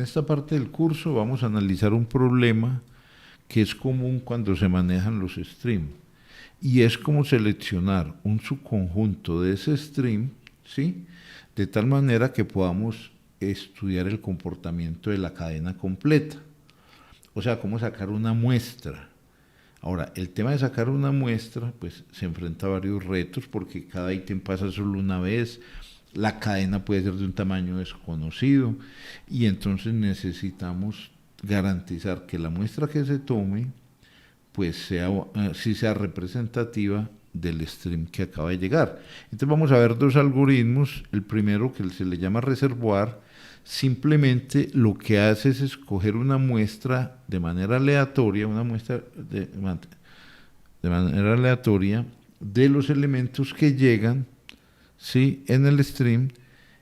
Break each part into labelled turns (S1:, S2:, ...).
S1: esta parte del curso vamos a analizar un problema que es común cuando se manejan los streams, y es como seleccionar un subconjunto de ese stream, ¿sí? De tal manera que podamos estudiar el comportamiento de la cadena completa. O sea, cómo sacar una muestra. Ahora, el tema de sacar una muestra, pues se enfrenta a varios retos, porque cada ítem pasa solo una vez, la cadena puede ser de un tamaño desconocido, y entonces necesitamos garantizar que la muestra que se tome pues sea, sí sea representativa del stream que acaba de llegar. Entonces vamos a ver dos algoritmos. El primero, que se le llama reservoir, simplemente lo que hace es escoger una muestra de manera aleatoria, una muestra de manera aleatoria de los elementos que llegan, ¿sí?, en el stream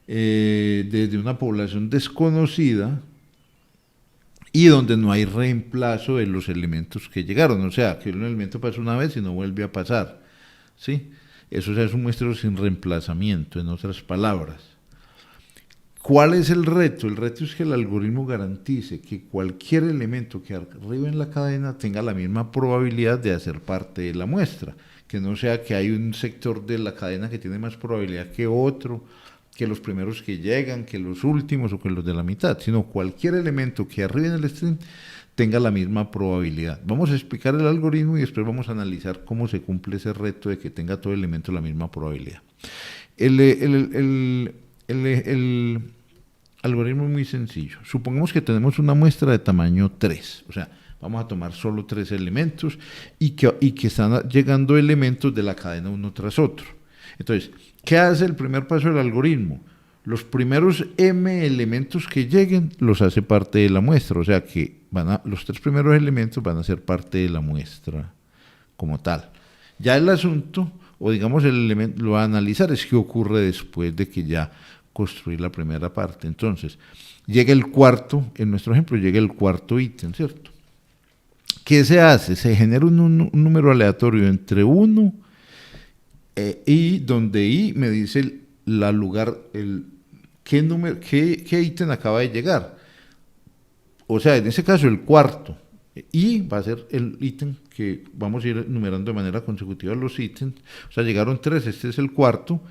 S1: desde una población desconocida y donde no hay reemplazo de los elementos que llegaron. O sea, que un elemento pasa una vez y no vuelve a pasar, ¿sí? Eso es un muestreo sin reemplazamiento, en otras palabras. ¿Cuál es el reto? El reto es que el algoritmo garantice que cualquier elemento que arriba en la cadena tenga la misma probabilidad de hacer parte de la muestra, que no sea que hay un sector de la cadena que tiene más probabilidad que otro, que los primeros que llegan, que los últimos o que los de la mitad, sino cualquier elemento que arriba en el stream tenga la misma probabilidad. Vamos a explicar el algoritmo y después vamos a analizar cómo se cumple ese reto de que tenga todo elemento la misma probabilidad. El algoritmo es muy sencillo. Supongamos que tenemos una muestra de tamaño 3, o sea, vamos a tomar solo 3 elementos y que están llegando elementos de la cadena uno tras otro. Entonces, ¿qué hace el primer paso del algoritmo? Los primeros m elementos que lleguen los hace parte de la muestra, o sea que los 3 primeros elementos van a ser parte de la muestra como tal. Ya el asunto, o digamos el elemento, lo va a analizar es qué ocurre después de que ya construir la primera parte. Entonces, llega el cuarto, en nuestro ejemplo llega el cuarto ítem, ¿cierto? ¿Qué se hace? Se genera un número aleatorio entre 1 y donde i me dice qué ítem acaba de llegar. O sea, en ese caso el cuarto. Y va a ser el ítem que vamos a ir numerando de manera consecutiva los ítems. O sea, llegaron 3, este es el cuarto.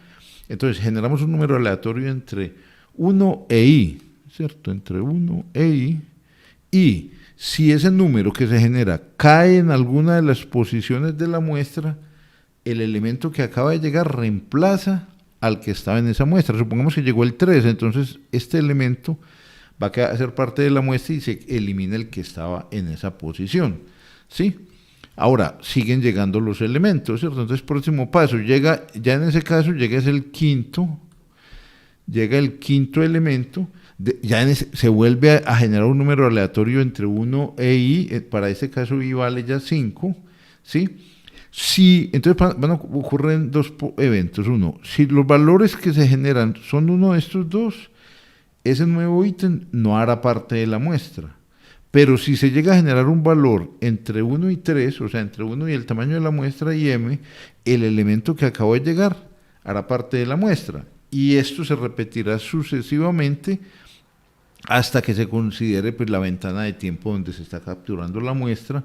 S1: Entonces generamos un número aleatorio entre 1 e i, ¿cierto? Entre 1 e i. Y si ese número que se genera cae en alguna de las posiciones de la muestra, el elemento que acaba de llegar reemplaza al que estaba en esa muestra. Supongamos que llegó el 3, entonces este elemento va a ser parte de la muestra y se elimina el que estaba en esa posición, ¿sí? Ahora, siguen llegando los elementos, ¿cierto? Entonces, próximo paso, ya en ese caso, llega el quinto elemento, se vuelve a generar un número aleatorio entre 1 e i, para ese caso i vale ya 5, ¿sí? Entonces ocurren dos eventos. Uno, si los valores que se generan son uno de estos dos, ese nuevo ítem no hará parte de la muestra. Pero si se llega a generar un valor entre 1 y 3, o sea, entre 1 y el tamaño de la muestra y m, el elemento que acabó de llegar hará parte de la muestra. Y esto se repetirá sucesivamente hasta que se considere pues, la ventana de tiempo donde se está capturando la muestra.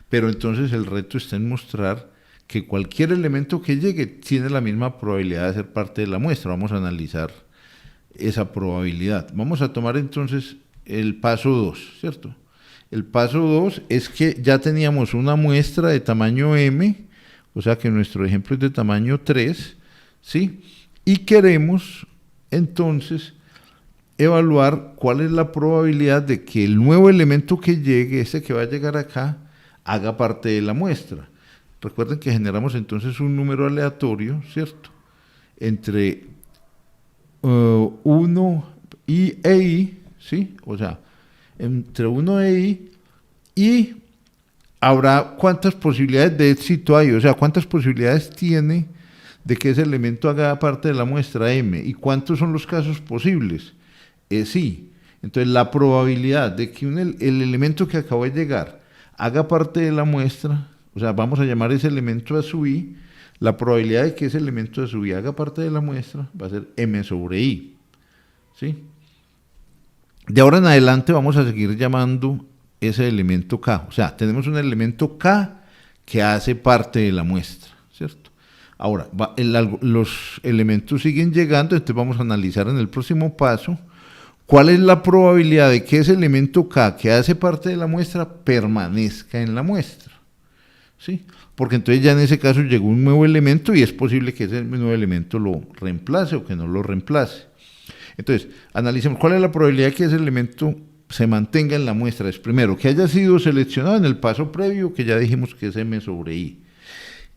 S1: Pero entonces el reto está en mostrar que cualquier elemento que llegue tiene la misma probabilidad de ser parte de la muestra. Vamos a analizar esa probabilidad. Vamos a tomar entonces el paso 2, ¿cierto? El paso 2 es que ya teníamos una muestra de tamaño m, o sea que nuestro ejemplo es de tamaño 3, ¿sí? Y queremos entonces evaluar cuál es la probabilidad de que el nuevo elemento que llegue, este que va a llegar acá, haga parte de la muestra. Recuerden que generamos entonces un número aleatorio, ¿cierto? Entre 1 e i, ¿sí? O sea, entre 1 e i, y habrá cuántas posibilidades de éxito hay, o sea, cuántas posibilidades tiene de que ese elemento haga parte de la muestra m, y cuántos son los casos posibles, es i. Entonces, la probabilidad de que el elemento que acabó de llegar haga parte de la muestra, o sea, vamos a llamar ese elemento a sub i, la probabilidad de que ese elemento a sub i haga parte de la muestra va a ser m sobre i, ¿sí? De ahora en adelante vamos a seguir llamando ese elemento K. O sea, tenemos un elemento K que hace parte de la muestra, ¿cierto? Ahora, los elementos siguen llegando, entonces vamos a analizar en el próximo paso cuál es la probabilidad de que ese elemento K que hace parte de la muestra permanezca en la muestra, ¿sí? Porque entonces ya en ese caso llegó un nuevo elemento y es posible que ese nuevo elemento lo reemplace o que no lo reemplace. Entonces, analicemos cuál es la probabilidad de que ese elemento se mantenga en la muestra. Es primero, que haya sido seleccionado en el paso previo, que ya dijimos que es M sobre I.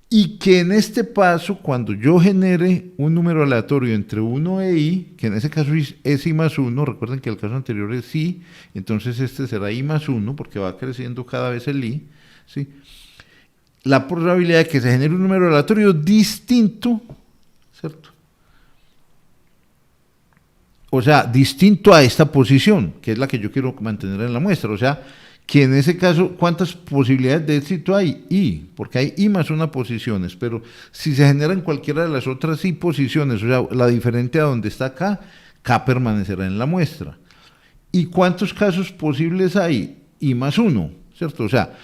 S1: Y que en este paso, cuando yo genere un número aleatorio entre 1 e I, que en ese caso es I más 1, recuerden que el caso anterior es I, entonces este será I más 1, porque va creciendo cada vez el I, ¿sí? La probabilidad de que se genere un número aleatorio distinto, ¿cierto? O sea, distinto a esta posición, que es la que yo quiero mantener en la muestra. O sea, que en ese caso, ¿cuántas posibilidades de éxito hay? I, porque hay I más una posiciones, pero si se generan cualquiera de las otras I posiciones, o sea, la diferente a donde está K, K permanecerá en la muestra. ¿Y cuántos casos posibles hay? I más 1, ¿cierto? O sea,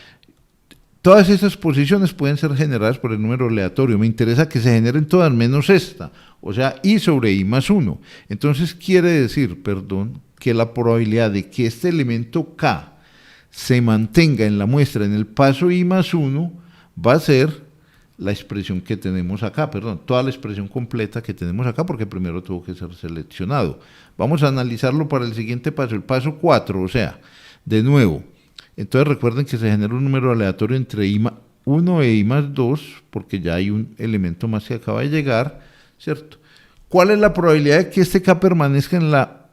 S1: todas esas posiciones pueden ser generadas por el número aleatorio. Me interesa que se generen todas menos esta, o sea, I sobre I más 1. Entonces quiere decir, que la probabilidad de que este elemento K se mantenga en la muestra en el paso I más 1 va a ser la expresión que tenemos acá, toda la expresión completa que tenemos acá, porque primero tuvo que ser seleccionado. Vamos a analizarlo para el siguiente paso, el paso 4, o sea, de nuevo. Entonces recuerden que se genera un número aleatorio entre I1 e I más 2, porque ya hay un elemento más que acaba de llegar, ¿cierto? ¿Cuál es la probabilidad de que este K permanezca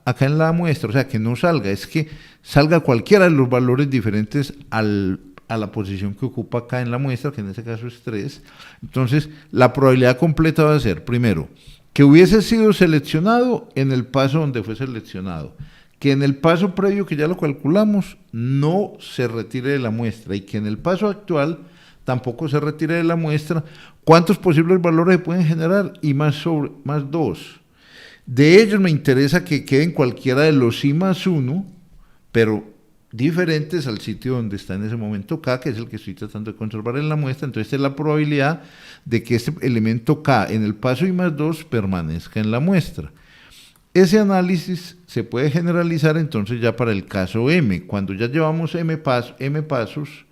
S1: acá en la muestra? O sea, que no salga, es que salga cualquiera de los valores diferentes a la posición que ocupa acá en la muestra, que en este caso es 3. Entonces, la probabilidad completa va a ser, primero, que hubiese sido seleccionado en el paso donde fue seleccionado, que en el paso previo, que ya lo calculamos, no se retire de la muestra, y que en el paso actual tampoco se retire de la muestra. ¿Cuántos posibles valores se pueden generar? I más 2. De ellos me interesa que queden cualquiera de los I más 1, pero diferentes al sitio donde está en ese momento K, que es el que estoy tratando de conservar en la muestra. Entonces esta es la probabilidad de que este elemento K en el paso I más 2 permanezca en la muestra. Ese análisis se puede generalizar entonces ya para el caso M, cuando ya llevamos M pasos,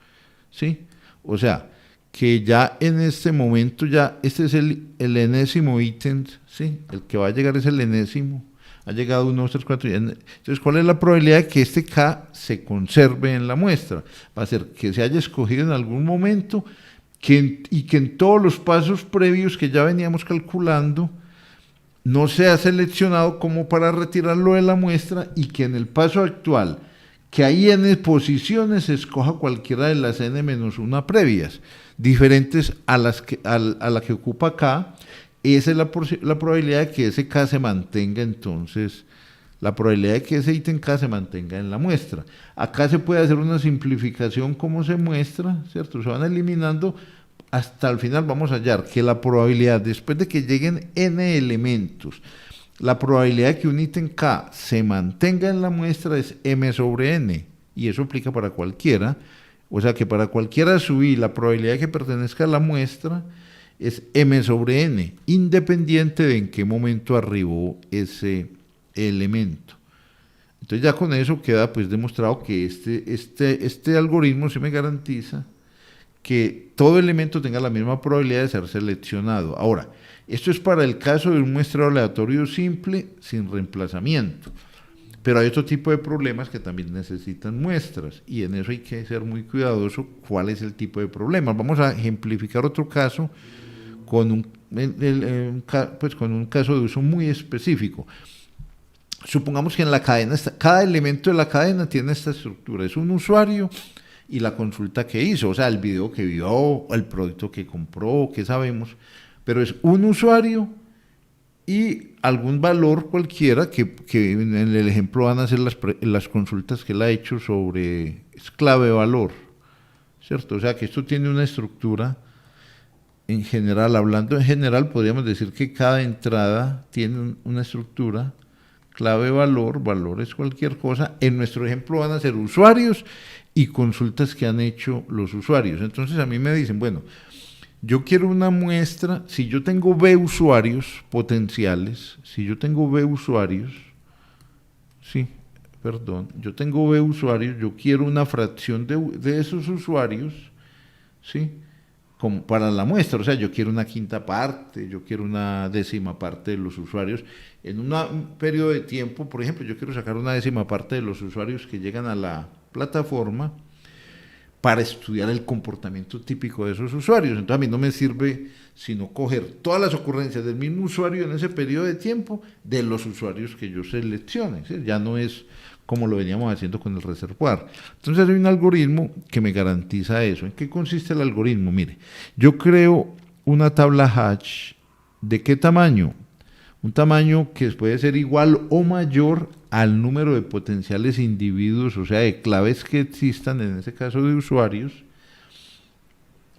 S1: ¿sí? O sea, que ya en este momento ya este es el enésimo ítem, ¿sí? El que va a llegar es el enésimo, ha llegado 1, 2, 3, 4, entonces ¿cuál es la probabilidad de que este K se conserve en la muestra? Va a ser que se haya escogido en algún momento y que en todos los pasos previos que ya veníamos calculando no sea seleccionado como para retirarlo de la muestra, y que en el paso actual, que hay n posiciones, se escoja cualquiera de las n-1 previas, diferentes a la que ocupa K. Esa es la probabilidad de que ese K se mantenga, entonces, la probabilidad de que ese ítem K se mantenga en la muestra. Acá se puede hacer una simplificación como se muestra, ¿cierto? Se van eliminando. Hasta el final vamos a hallar que la probabilidad, después de que lleguen n elementos, la probabilidad de que un ítem K se mantenga en la muestra es m sobre n, y eso aplica para cualquiera. O sea que para cualquiera sub I, la probabilidad de que pertenezca a la muestra es m sobre n, independiente de en qué momento arribó ese elemento. Entonces ya con eso queda pues demostrado que este algoritmo sí me garantiza que todo elemento tenga la misma probabilidad de ser seleccionado. Ahora, esto es para el caso de un muestreo aleatorio simple sin reemplazamiento, pero hay otro tipo de problemas que también necesitan muestras, y en eso hay que ser muy cuidadoso cuál es el tipo de problemas. Vamos a ejemplificar otro caso con un caso de uso muy específico. Supongamos que en la cadena, cada elemento de la cadena tiene esta estructura, es un usuario y la consulta que hizo, o sea, el video que vio, el producto que compró, que sabemos, pero es un usuario y algún valor cualquiera que en el ejemplo van a ser las consultas que él ha hecho sobre es clave valor, ¿cierto? O sea, que esto tiene una estructura en general. Hablando en general, podríamos decir que cada entrada tiene una estructura clave valor, valor es cualquier cosa. En nuestro ejemplo van a ser usuarios y consultas que han hecho los usuarios. Entonces a mí me dicen, bueno, yo quiero una muestra, si yo tengo B usuarios potenciales, si yo tengo B usuarios, yo tengo B usuarios, yo quiero una fracción de esos usuarios, ¿sí? Como para la muestra, o sea, yo quiero una quinta parte, yo quiero una décima parte de los usuarios. En un periodo de tiempo, por ejemplo, yo quiero sacar una décima parte de los usuarios que llegan a la plataforma para estudiar el comportamiento típico de esos usuarios. Entonces a mí no me sirve sino coger todas las ocurrencias del mismo usuario en ese periodo de tiempo de los usuarios que yo seleccione, ¿sí? Ya no es como lo veníamos haciendo con el reservoir. Entonces hay un algoritmo que me garantiza eso. ¿En qué consiste el algoritmo? Mire, yo creo una tabla Hatch, ¿de qué tamaño? Un tamaño que puede ser igual o mayor al número de potenciales individuos, o sea, de claves que existan, en ese caso de usuarios,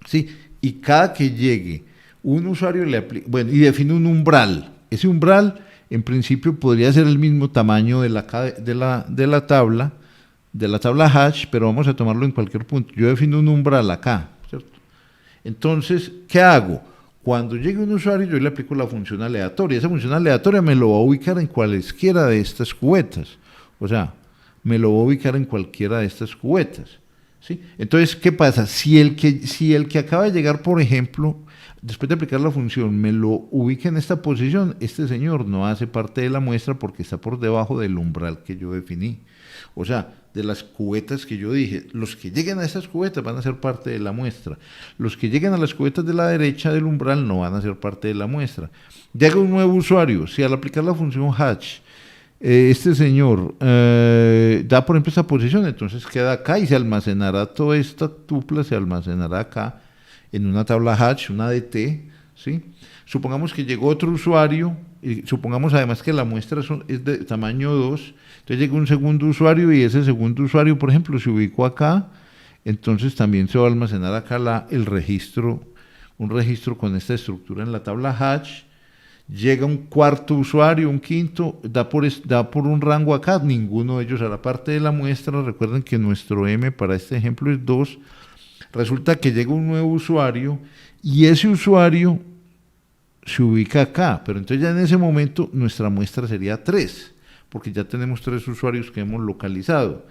S1: ¿sí? Y cada que llegue un usuario le aplica, bueno, y define un umbral. Ese umbral, en principio, podría ser el mismo tamaño de la tabla hash, pero vamos a tomarlo en cualquier punto. Yo defino un umbral acá, ¿cierto? Entonces, ¿qué hago? Cuando llegue un usuario, yo le aplico la función aleatoria. Esa función aleatoria me lo va a ubicar en cualesquiera de estas cubetas. O sea, me lo va a ubicar en cualquiera de estas cubetas, ¿sí? Entonces, ¿qué pasa? Si el que acaba de llegar, por ejemplo, después de aplicar la función, me lo ubica en esta posición, este señor no hace parte de la muestra porque está por debajo del umbral que yo definí. O sea, de las cubetas que yo dije, los que lleguen a estas cubetas van a ser parte de la muestra. Los que lleguen a las cubetas de la derecha del umbral no van a ser parte de la muestra. Llega un nuevo usuario, si al aplicar la función hatch, este señor da por ejemplo esta posición, entonces queda acá y se almacenará toda esta tupla, se almacenará acá en una tabla hatch, una DT, ¿sí? Supongamos que llegó otro usuario, y supongamos además que la muestra es de tamaño 2, entonces llega un segundo usuario y ese segundo usuario, por ejemplo, se ubicó acá, entonces también se va a almacenar acá el registro, un registro con esta estructura en la tabla hatch. Llega un cuarto usuario, un quinto, da por un rango acá, ninguno de ellos hará parte de la muestra. Recuerden que nuestro M para este ejemplo es 2. Resulta que llega un nuevo usuario y ese usuario se ubica acá, pero entonces ya en ese momento nuestra muestra sería 3, porque ya tenemos 3 usuarios que hemos localizado.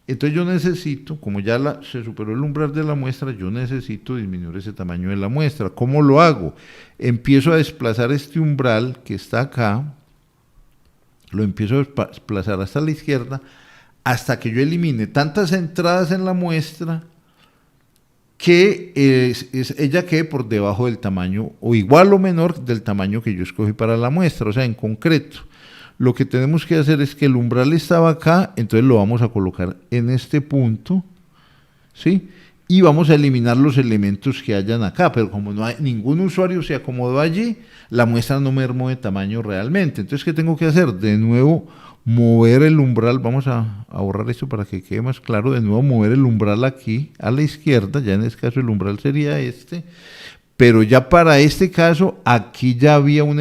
S1: Entonces yo necesito, como ya se superó el umbral de la muestra, yo necesito disminuir ese tamaño de la muestra. ¿Cómo lo hago? Empiezo a desplazar este umbral que está acá, lo empiezo a desplazar hasta la izquierda, hasta que yo elimine tantas entradas en la muestra que ella quede por debajo del tamaño, o igual o menor del tamaño que yo escogí para la muestra. O sea, en concreto, lo que tenemos que hacer es que el umbral estaba acá, entonces lo vamos a colocar en este punto, ¿sí? Y vamos a eliminar los elementos que hayan acá, pero como no hay ningún usuario se acomodó allí, la muestra no mermó de tamaño realmente. Entonces, ¿qué tengo que hacer? De nuevo, mover el umbral, vamos a borrar esto para que quede más claro, de nuevo mover el umbral aquí a la izquierda, ya en este caso el umbral sería este, pero ya para este caso, aquí ya había un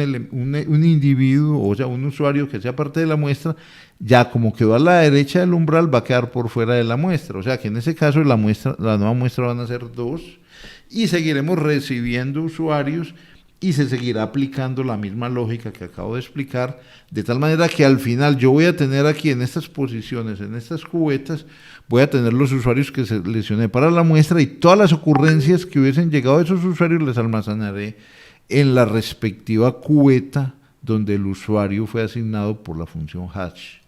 S1: individuo, o sea, un usuario que sea parte de la muestra, ya como quedó a la derecha del umbral, va a quedar por fuera de la muestra. O sea que en ese caso la nueva muestra van a ser 2 y seguiremos recibiendo usuarios y se seguirá aplicando la misma lógica que acabo de explicar, de tal manera que al final yo voy a tener aquí en estas posiciones, en estas cubetas, voy a tener los usuarios que seleccioné para la muestra y todas las ocurrencias que hubiesen llegado a esos usuarios les almacenaré en la respectiva cubeta donde el usuario fue asignado por la función hash.